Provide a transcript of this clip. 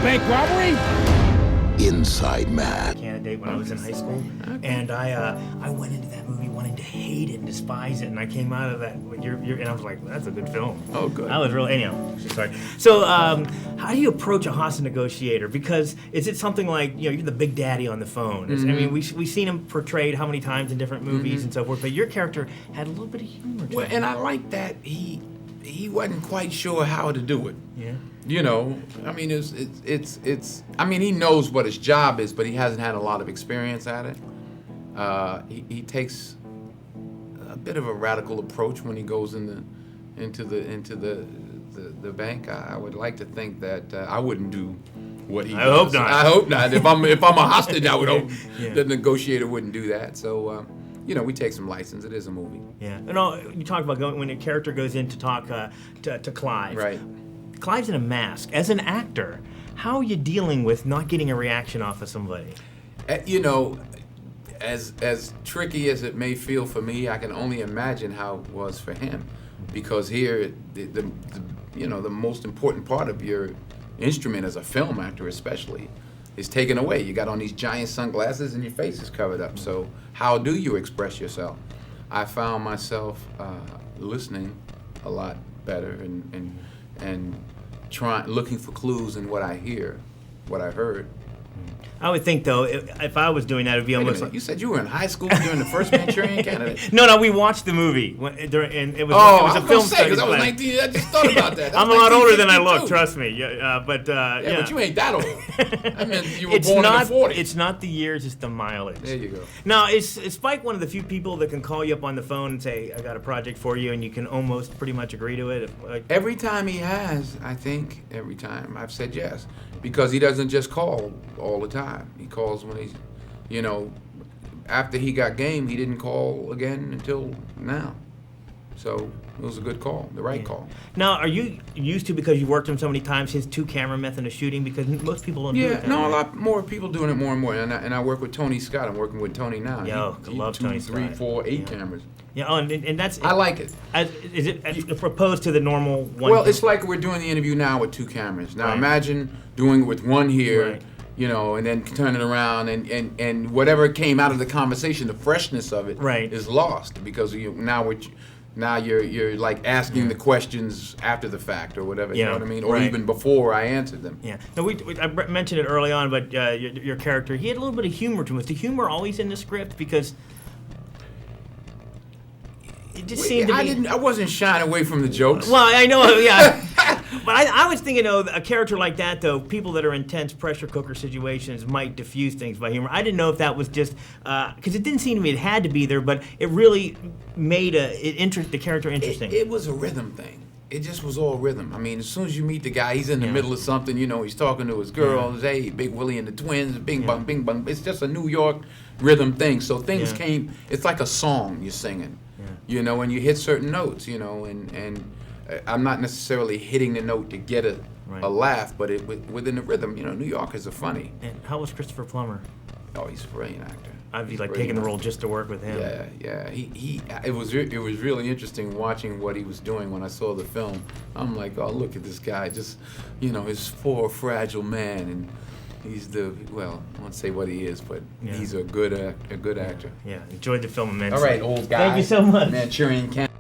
bank robbery? Inside Man. Candidate when I was in high school, and I went into that movie wanting to hate it and despise it, and I came out of that and I was like, that's a good film. Oh, good. I was really anyhow. Sorry. So, how do you approach a hostage negotiator? Because is it something like you're the big daddy on the phone? I mean, we've seen him portrayed how many times in different movies and so forth, but your character had a little bit of humor to Well, it. and I like that he wasn't quite sure how to do it. Yeah. I mean, it's. I mean, he knows what his job is, but he hasn't had a lot of experience at it. He takes a bit of a radical approach when he goes into the bank. I would like to think that I wouldn't do what he does. I hope not. I hope not. If I'm a hostage, I would hope the negotiator wouldn't do that. So. We take some license. It is a movie. Yeah. You talk about when a character goes in to talk to Clive. Right. Clive's in a mask. As an actor, how are you dealing with not getting a reaction off of somebody? As tricky as it may feel for me, I can only imagine how it was for him, because here, the most important part of your instrument as a film actor, especially, is taken away. You got on these giant sunglasses and your face is covered up. So how do you express yourself? I found myself listening a lot better and looking for clues in what I hear, what I heard. I would think, though, if I was doing that, it would be almost like... You said you were in high school during the first Manchurian Candidate? No, we watched the movie, and it was a film study. Because I was 19, I just thought about that. I'm a lot older than I look, trust me. But you ain't that old. I mean, you were born in the 40s. It's not the years, it's the mileage. There you go. Now, is Spike one of the few people that can call you up on the phone and say, I got a project for you, and you can almost pretty much agree to it? Every time he has, I think, every time I've said yes. Because he doesn't just call all the time. He calls when he's, after he got game, he didn't call again until now. So it was a good call, the right call. Now, are you used to, because you worked him so many times, his two-camera method of shooting? Because most people don't do it that way. A lot more people doing it more and more. And I work with Tony Scott. I'm working with Tony now. I love Tony Scott. 2, 3, 4, 8 cameras. Yeah, and that's... I like it. Is it proposed to the normal one? Well, it's like we're doing the interview now with 2 cameras. Now imagine doing it with one here, and then turning around, and whatever came out of the conversation, the freshness of it is lost, because now you're like asking the questions after the fact or whatever, you know what I mean? Or even before I answered them. Yeah. Now, I mentioned it early on, but your character, he had a little bit of humor to him. Was the humor always in the script? Because... it just seemed to be... I wasn't shying away from the jokes. Well, I know, yeah. But I was thinking, a character like that, though, people that are in tense pressure cooker situations might diffuse things by humor. I didn't know if that was just... because it didn't seem to me it had to be there, but it really made the character interesting. It was a rhythm thing. It just was all rhythm. I mean, as soon as you meet the guy, he's in the middle of something, he's talking to his girls, hey, Big Willie and the Twins, bing, bong, bing, bong. It's just a New York rhythm thing. So things came... It's like a song you're singing. And you hit certain notes, and I'm not necessarily hitting the note to get a laugh, but within the rhythm, New Yorkers are funny. And how was Christopher Plummer? Oh, he's a brilliant actor. I'd be like taking the role just to work with him. Yeah. It was really interesting watching what he was doing when I saw the film. I'm like, oh, look at this guy, just his poor fragile man, and he's I won't say what he is, but he's a good actor. Yeah, enjoyed the film immensely. All right, old guy. Thank you so much. Manchurian Candidate.